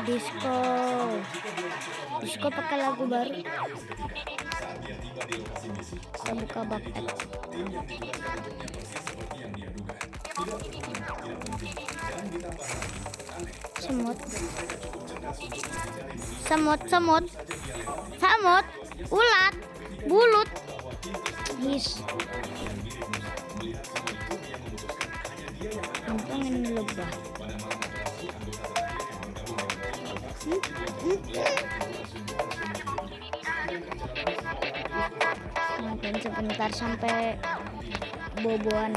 Disco. Disco pakai lagu baru. Kita buka bak X. Semut. Ulat. Bulut. His. Ngomongin lebah. Makan sebentar sampai boboan.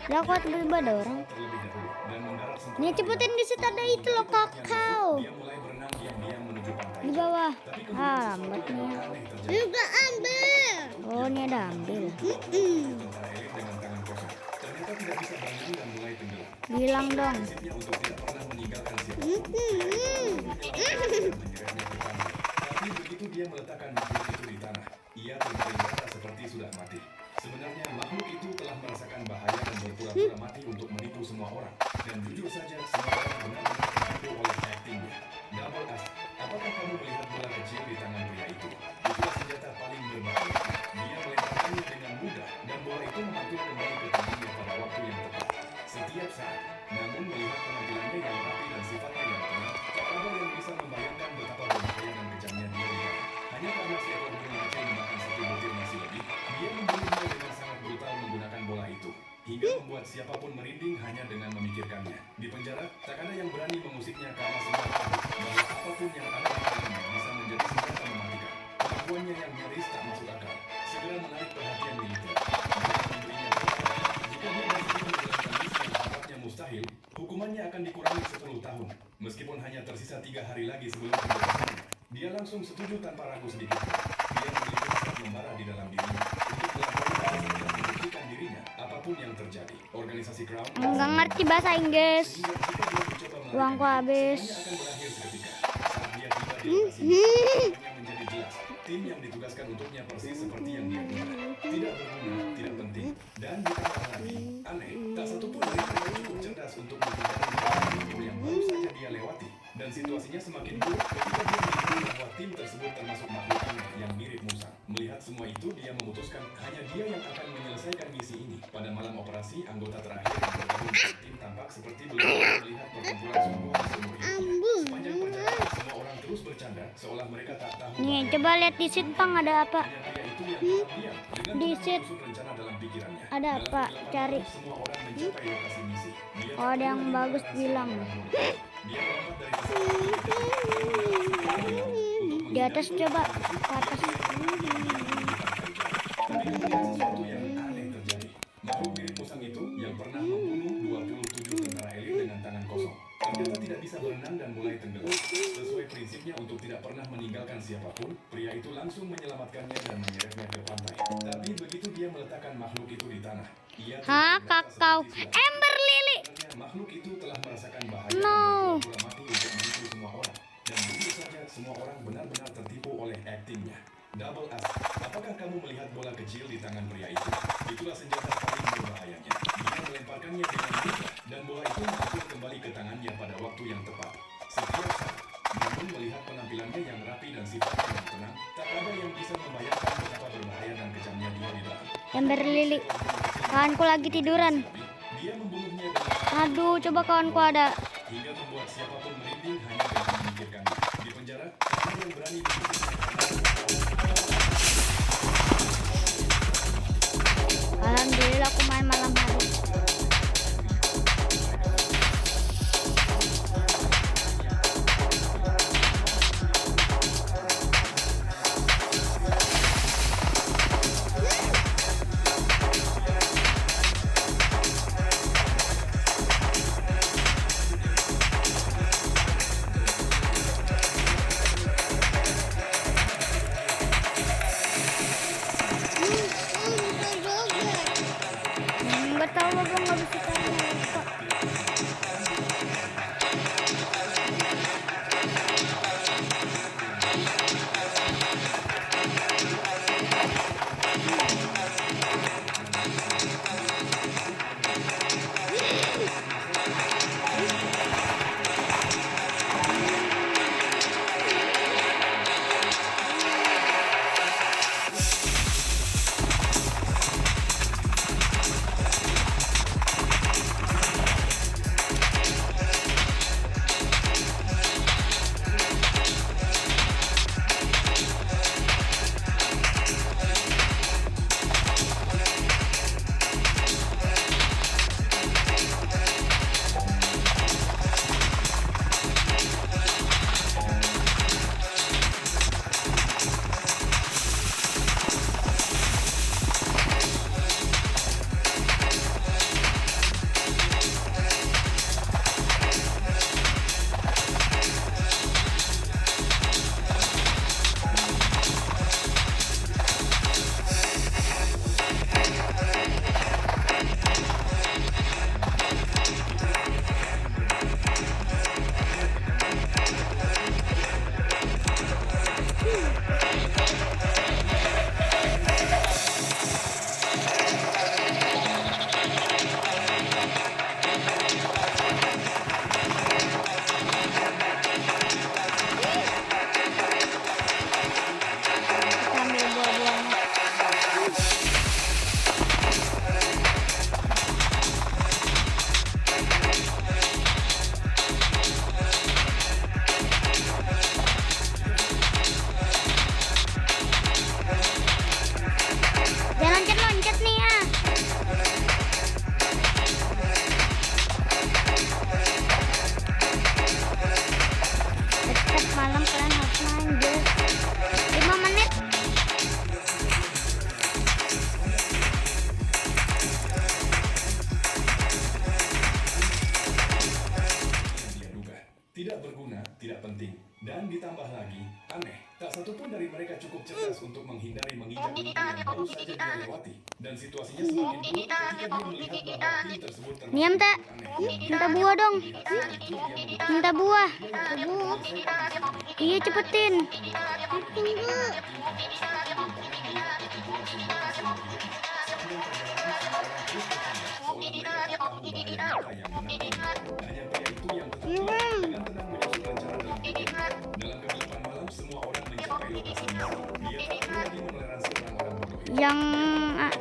Lah kok tiba-tiba ada orang. Nih cepetin, di situ ada itu loh, kakao di bawah. Lambat nih. Juga ambil. Oh, ini ada ambil. Bilang dong. Tapi begitu dia meletakkan makhluk itu di tanah, ia terperindah seperti sudah mati. Sebenarnya makhluk itu telah merasakan bahaya dan berpura-pura mati untuk menipu semua orang. Dan jujur saja, semua orang benar-benar tertipu oleh aktingnya. Double S, apakah kamu melihat bola kecil di tangan pria itu? Itulah senjata paling berbahaya. Dia melemparkannya dengan mudah, dan bola itu memantul kembali ke tangannya pada waktu yang tepat. Setiap saat, namun melihat penampilannya yang rapi dan sifatnya yang tenang, tak ada yang bisa membayangkan betapa berbahaya dan kejamnya dia di dalam. Hanya karena seekor burung kecil memakan satu butir nasi lebih, dia membunuhnya dengan sangat brutal menggunakan bola itu, hingga membuat siapapun merinding hanya dengan memikirkannya. Di penjara, tak ada yang berani mengusiknya karena semua tahu bahwa apapun yang ada di tangannya bisa menjadi senjata mematikan. Kemampuannya yang nyaris tak masuk akal segera menarik perhatian militer. Jika dia masih menjalankan misi yang tampaknya mustahil, hukumannya akan dikurangi 10 tahun. Meskipun hanya tersisa 3 hari lagi sebelum kebebasannya, dia langsung setuju tanpa ragu sedikit. Dia memiliki hasrat membara di dalam dirinya untuk melakukan dan membuktikan dirinya apapun yang terjadi. Organisasi Crown Nggak ngerti bahasa Inggris. Uangku habis. akan berakhir seketika. Saat dia tiba di lokasi, semuanya menjadi jelas. Tim yang ditugaskan untuknya persis seperti yang dia duga. Tidak berguna, tidak penting, dan ditambah lagi aneh. Tak satu pun dari mereka cukup cerdas untuk menghindari yang baru saja dia lewati. Dan situasinya semakin buruk ketika dia mengetahui bahwa tim tersebut termasuk makhluk aneh yang mirip musang. Melihat semua itu, dia memutuskan hanya dia yang akan menyelesaikan misi ini. Pada malam operasi, anggota terakhir yang bergabung dengan tim tampak seperti belum pernah melihat pertempuran sungguh di seluruh hidupnya. Sepanjang perjalanan, semua orang terus bercanda seolah mereka tak tahu. Nih, coba lihat di situ Bang, ada apa? Hanya pria itu yang diam dengan Di tenang sit menyusun rencana dalam pikirannya. ada Dalam apa? kegelapan Cari. malam, semua orang mencapai lokasi misi. Dia Oh, ada yang bagus bilang. Dia melompat dari pesawat Di atas coba, ke atas. sesuatu yang aneh terjadi. Makhluk mirip musang itu yang pernah membunuh 27 tentara elit dengan tangan kosong ternyata tidak bisa berenang dan mulai tenggelam. Sesuai prinsipnya untuk tidak pernah meninggalkan siapapun, pria itu langsung menyelamatkannya dan menyeretnya ke pantai. Tapi begitu dia meletakkan makhluk itu di tanah, ia Hah, ternyata kakao. seperti sudah. Ember lili. Sebenarnya makhluk itu telah merasakan bahaya No. dan berpura-pura mati untuk menipu semua orang. Dan begitu saja semua orang benar-benar tertipu oleh aktingnya. Double S, apakah kamu melihat bola kecil di tangan pria itu? Itulah senjata paling berbahayanya. Dia melemparkannya dengan mudah dan bola itu mengalir kembali ke tangannya pada waktu yang tepat. Setiap saat, namun melihat penampilannya yang rapi dan sifatnya yang tenang, tak ada yang bisa membayangkan betapa berbahaya dan kejamnya dia di dalam. Ember lili. Kawanku lagi tiduran. Dia membunuhnya dengan Aduh, coba kawanku ada. hingga membuat siapapun merinding hanya dengan memikirkannya. Di penjara, tak ada yang berani Alhamdulillah aku main malam hari. Kita ambil buah-buahnya. Jangan loncat-loncat nih ya. Setiap malam kalian harus main guys. 5 menit. Dia duga tidak berguna, tidak penting, dan ditambah lagi aneh. Tak satu pun dari mereka cukup cerdas untuk menghindari menginjak pintu yang baru saja dia lewati. Dan situasinya semakin buruk ketika dia melihat bahwa tim tersebut termasuk Diam, Tak. aneh. Minta buah dong. Minta buah. Iya cepetin. Tunggu.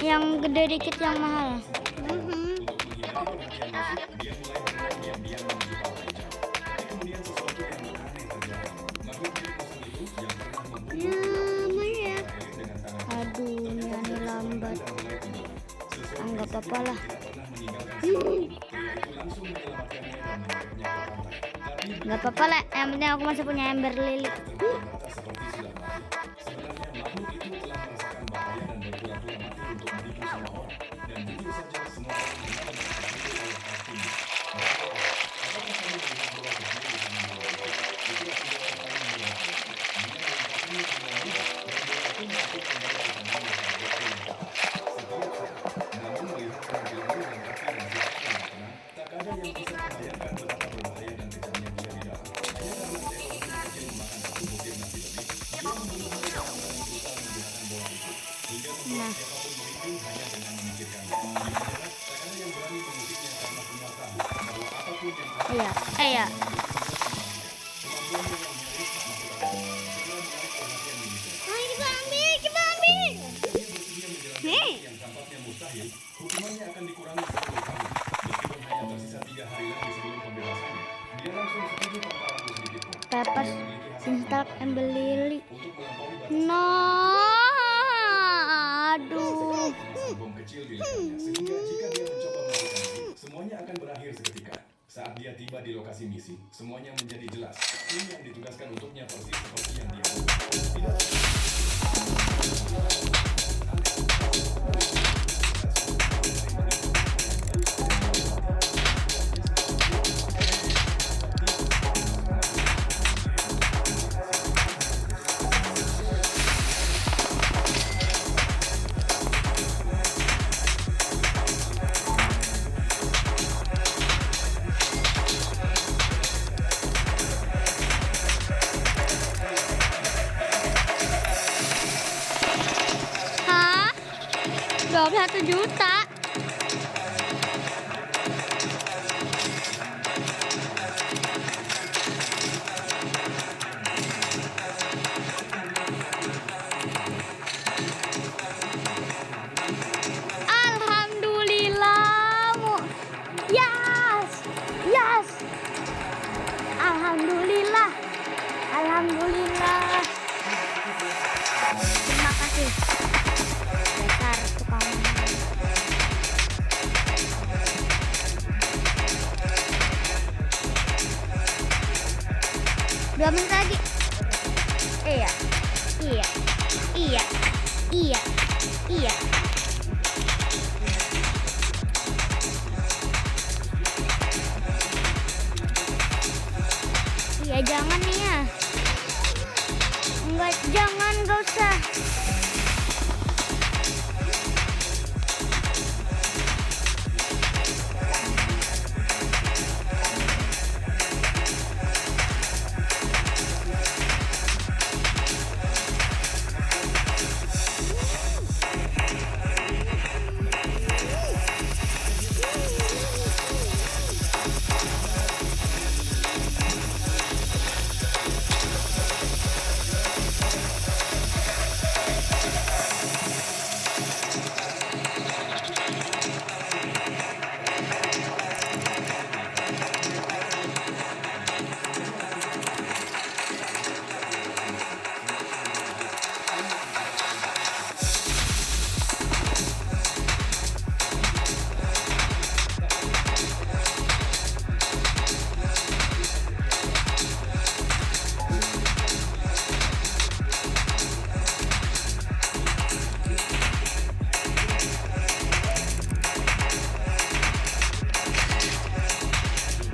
Yang gede dikit yang mahal. Aduh, ini lambat. Enggak apa-apa lah. Enggak apa-apa lah. Yang penting aku masih punya ember lili. Nah, iya. Ayo coba ambil. Nih. Yang tampaknya mustahil, hukumannya akan dikurangi 10 kali. Meskipun hanya tersisa 3 hari lagi sebelum pembebasannya, dia langsung setuju tanpa ragu sedikit pun. Pepas instal ember lili. Untuk melampaui batas No, aduh. bom kecil di lehernya, sehingga jika dia mencoba melakukan ini, semuanya akan berakhir seketika. Saat dia tiba di lokasi misi, semuanya menjadi jelas. Tim yang ditugaskan untuknya persis seperti yang dia tidak. 21 juta. Alhamdulillah. Yes. Yes. Alhamdulillah. Alhamdulillah. Terima kasih. Dasar tukang. 2 menit lagi. Iya. Iya. Iya. Iya. Iya. Iya, jangan nih ya. Enggak, jangan, enggak usah.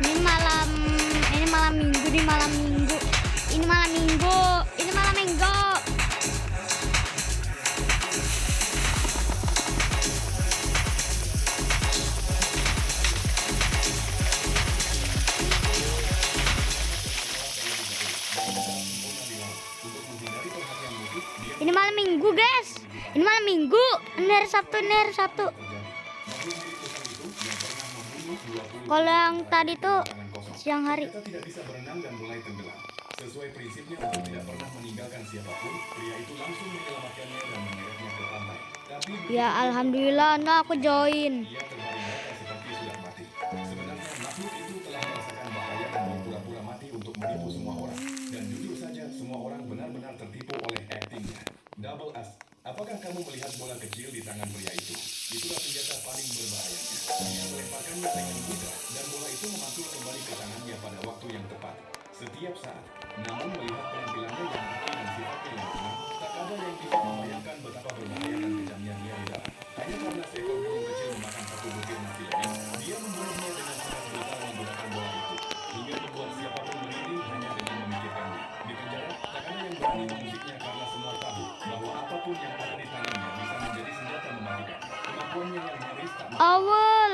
Ini malam minggu. Ini malam minggu, guys. Ini malam minggu. Ini hari Sabtu, ini hari Sabtu. Kalau yang tadi tuh siang hari. Tidak bisa berenang dan mulai tenggelam. Sesuai prinsipnya untuk tidak pernah meninggalkan siapapun, pria itu langsung menyelamatkannya dan mengeretnya ke pantai. Tapi Ya alhamdulillah, nah aku join. dia terbaring rata seperti sudah mati. Sebenarnya makhluk itu telah merasakan bahaya dan berpura-pura mati untuk menipu semua orang. Dan jujur saja, semua orang benar-benar tertipu oleh aktingnya. Double as, apakah kamu melihat bola kecil di tangan pria itu? Itulah senjata paling berbahayanya. Dia melemparkannya dengan mudah dan bola itu memantul kembali ke tangannya pada waktu yang tepat. Setiap saat, namun melihat penampilannya yang rapi dan sifatnya yang tenang, tak ada yang bisa membayangkan betapa berbahaya dan kejamnya dia di dalam. Hanya karena seekor burung kecil memakan satu butir nasi lembek, dia membunuhnya dengan sangat brutal menggunakan bola itu, hingga membuat siapapun merinding hanya dengan memikirkannya. Di penjara, tak ada yang berani mengusiknya karena semua tahu bahwa apapun yang ada di tangannya bisa menjadi senjata mematikan. Kemampuannya yang nyaris tak Awal.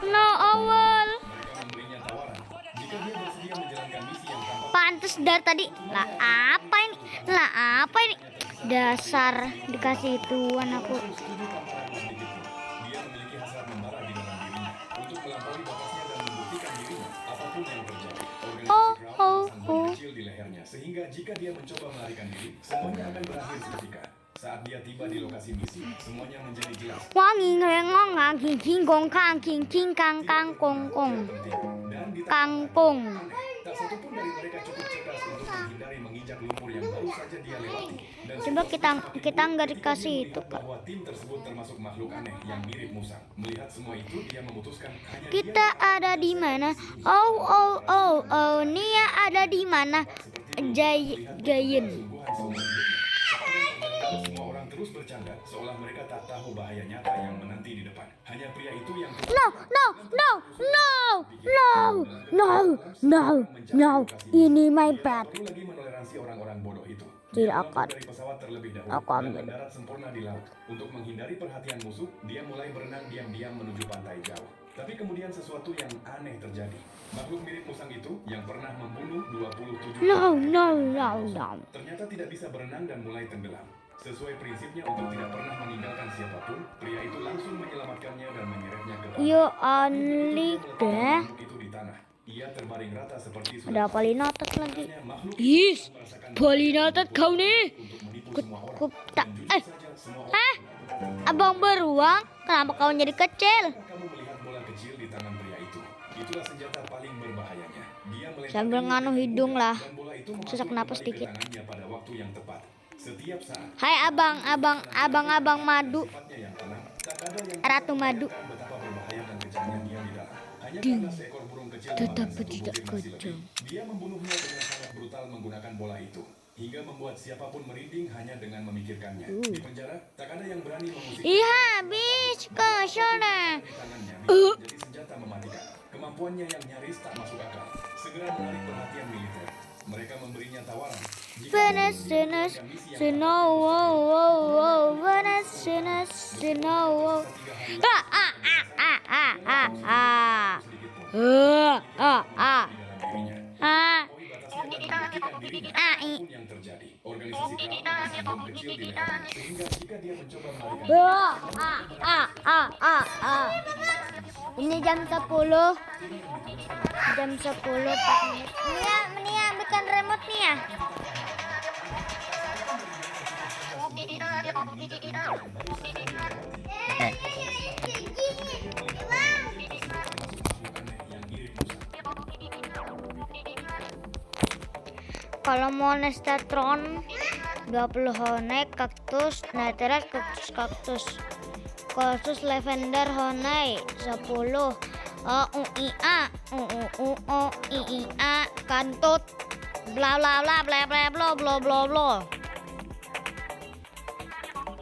No, awal. mereka memberinya tawaran. Jika dia bersedia menjalankan misi yang tampak Pantes dari tadi. Lah apa ini? Lah apa ini? Dasar dikasih ituan aku. setuju tanpa ragu sedikit pun. Dia memiliki hasrat membara di dalam dirinya untuk melampaui batasnya dan membuktikan dirinya apapun yang terjadi. Organisasi Crown memasang bom kecil di lehernya sehingga jika dia mencoba melarikan diri, semuanya akan berakhir seketika. Saat dia tiba di lokasi misi, semuanya menjadi jelas. Wangi ngengong king king gong kang king king kang kang kong kong Dan di kangkung. tak satu pun dari mereka cukup cerdas untuk menghindari menginjak lumpur yang baru saja dia lewati. Dan Coba kita nggak dikasih itu kak. bahwa tim tersebut termasuk makhluk aneh yang mirip musang. Melihat semua itu, dia memutuskan hanya Kita ada di mana? Oh, Nia ada di mana? Giant. semua orang terus bercanda seolah mereka tak tahu bahaya nyata yang menanti di depan. Hanya pria itu yang No. Ini my pet. perlu lagi menoleransi orang-orang bodoh itu. Tidak Dia akan. dari pesawat terlebih dahulu Aku dan ambil. mendarat sempurna di laut. Untuk menghindari perhatian musuh, dia mulai berenang diam-diam menuju pantai jauh. Tapi kemudian sesuatu yang aneh terjadi. Makhluk mirip musang itu yang pernah membunuh 27 No. ternyata tidak bisa berenang dan mulai tenggelam. Sesuai prinsipnya untuk tidak pernah meninggalkan siapapun, pria itu langsung menyelamatkannya dan menyeretnya ke tanah. Yo only deh. Makhluk itu di tanah. Ia terbaring rata seperti Ada sudah polinotot lagi. makhluk Is, polinotot kau nih. untuk menipu semua orang. Kup tak. Saja semua orang Hah? Abang beruang? Kenapa kau jadi kecil? kamu melihat bola kecil di tangan pria itu. Itulah senjata paling berbahayanya. Dia melemparkannya Sambil nganu hidung lah. dan bola itu Sesak masuk napas kembali ke dikit. tangannya pada waktu yang tepat. Setiap saat Hai abang madu. sifatnya yang tenang, tak ada yang Ratu madu. betapa berbahaya dan kejamnya dia di dalam. Hanya karena seekor burung kecil memakan Tetapi satu tidak butir nasi kejam. lebih, dia membunuhnya dengan sangat brutal menggunakan bola itu. Hingga membuat siapapun merinding hanya dengan memikirkannya. Di penjara, tak ada yang berani mengusik Ih habis ke sana. di tangannya bisa menjadi senjata mematikan. Kemampuannya yang nyaris tak masuk akal segera menarik perhatian militer. Mereka memberinya tawaran. Venezuela, snow, wow, wow, wow, Venezuela, snow, wow. Yang terjadi, organisasi keamanan bom kecil di lehernya, sehingga jika dia mencoba melarikan Ini jam 10. Jam 10 4 menit. Nia ambilkan remote nih ya. Kalau mau nestatron 20 honey, kaktus, neterat, kaktus, kaktus lavender honey 10. Kantut, bla bla bla bla bla bla bla bla bla.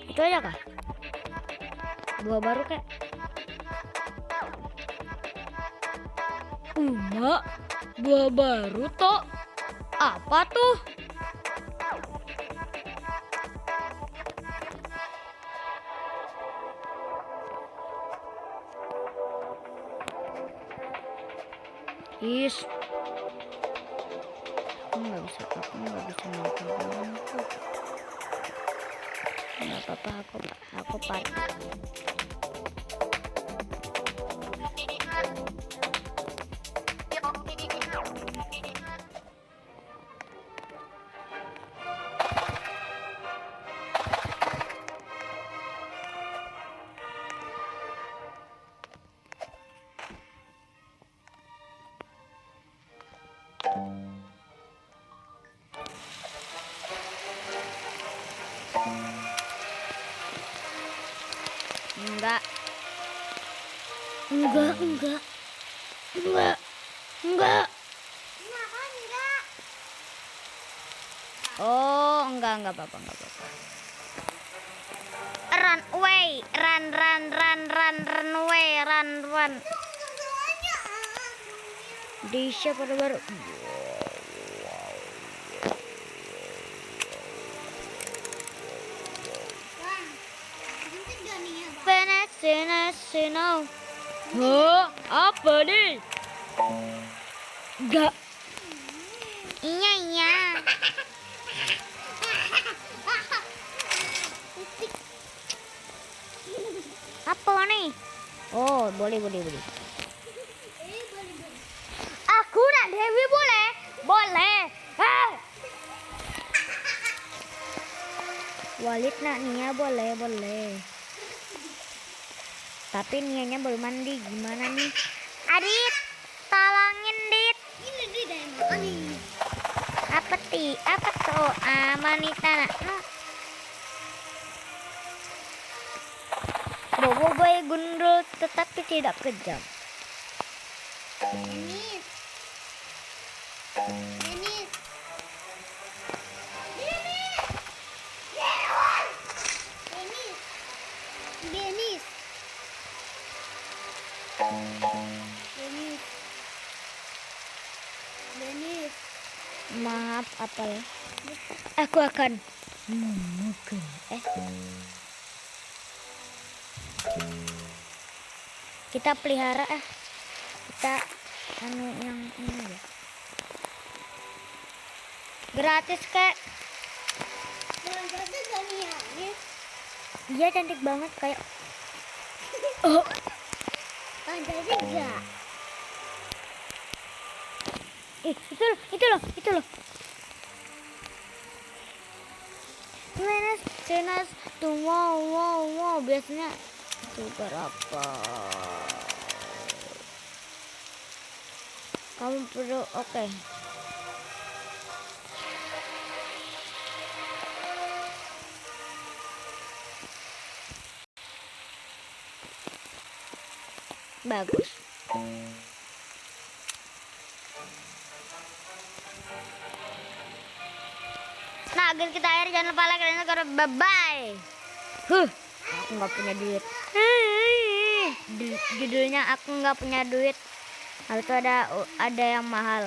Itu aja kah? 2 baru kek. Mak, 2 baru toh. Apa tuh? Is, aku nggak bisa nonton. Nggak apa-apa, aku party. Enggak. Oh, enggak apa-apa. Run away, run away, run. Di siapa baru? Venezuela. Hah? Apa nih? Enggak. Iya. Apa nih? Oh, boleh. Aku nak Dewi boleh? Boleh. Walid nak Nia boleh. Tapi Nianya belum mandi, gimana nih? Adit, tolongin Dit. Ini dia dari mana nih? Apa tuh? Manita nak. Bobo boy gundul tetapi tidak kejam. Denis. Denis. Maaf apel. Aku akan memakan. Kita pelihara kita yang ini ya. Gratis kek. Jangan kata Dania. Iya cantik banget kayak. Oh, Ada juga. itu loh. Senas tuh wow biasanya super apa? Kamu perlu oke. Bagus. Nah, agar kita akhir jangan lupa like dan share. Bye bye. Aku nggak punya duit. Judulnya aku nggak punya duit. Harus ada yang mahal.